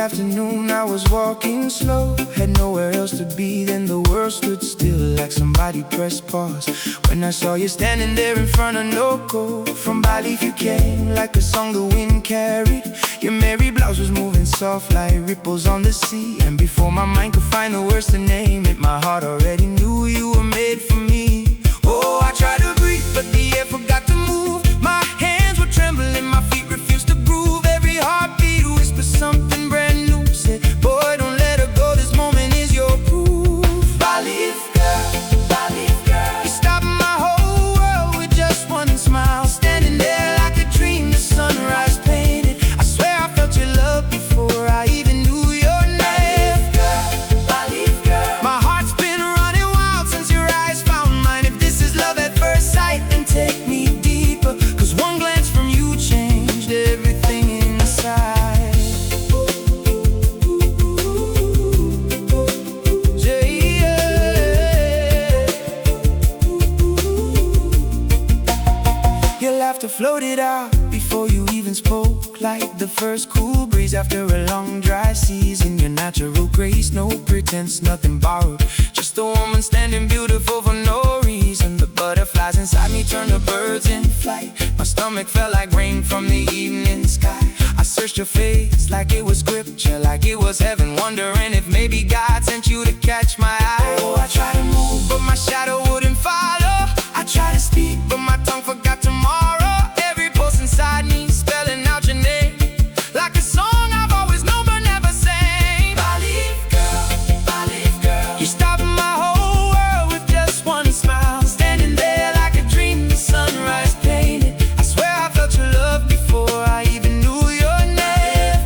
afternoon, I was walking slow, had nowhere else to be, then the world stood still like somebody pressed pause. When I saw you standing there in front of Loco, from Balif you came like a song the wind carried. Your merry blouse was moving soft like ripples on the sea, and before my mind could find the words to name it, my heart already knew you were made for me. Oh, I tried to breathe, but the air forgot to move. My hands were trembling, my feet refused to groove. Every heartbeat whispered something brand new, said, boy, don't let her go, this moment is your proof. Balif girl, you stopped my whole world with just one smile. Standing there like a dream, the sunrise painted. I swear I felt your love before I even knew your name. Balif girl, my heart's been running wild since your eyes found mine. If this is love at first sight, then take me deeper, 'cause one glance from you changed everything inside. Your laughter floated out before you even spoke, like the first cool breeze after a long dry season. Your natural grace, no pretense, nothing borrowed, just a woman standing beautiful for no reason. The butterflies inside me turned to birds in flight. My stomach felt like rain from the evening sky. I searched your face like it was scripture, like it was heaven, wondering if maybe God sent you to catch my eye. Oh, I tried to move, but my shadow wouldn't follow. I tried to speak, but my tongue forgot tomorrow. Every pulse inside me spelling out your name, like a song I've always known but never sang. Balif girl, you stopped my whole world with just one smile. Standing there like a dream, the sunrise painted. I swear I felt your love before I even knew your name.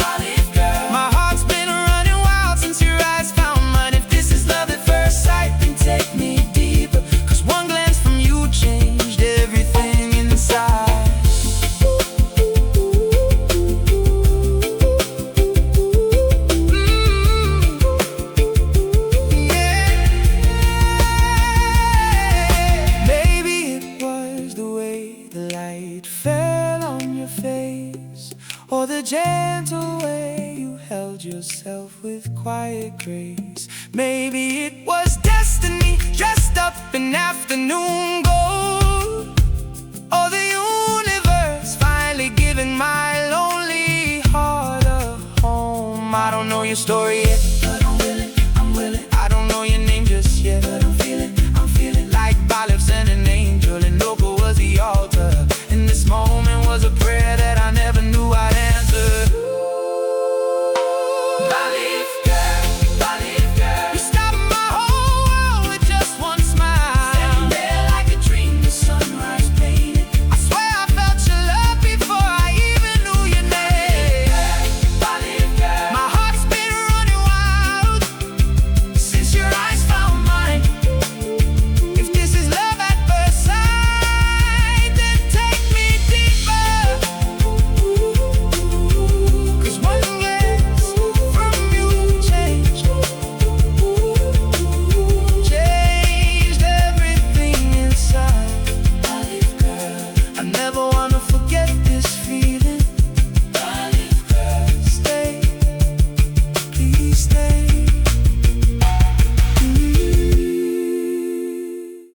Balif girl, my heart's been running wild since your eyes found mine. If this is love at first sight, then take me deeper, 'cause one glance from you changed everything inside. Maybe it was the way the light fell on your face, or the gentle way you held yourself with quiet grace. Maybe it was destiny dressed up in afternoon gold, or the universe finally giving my lonely heart a home. I don't know your story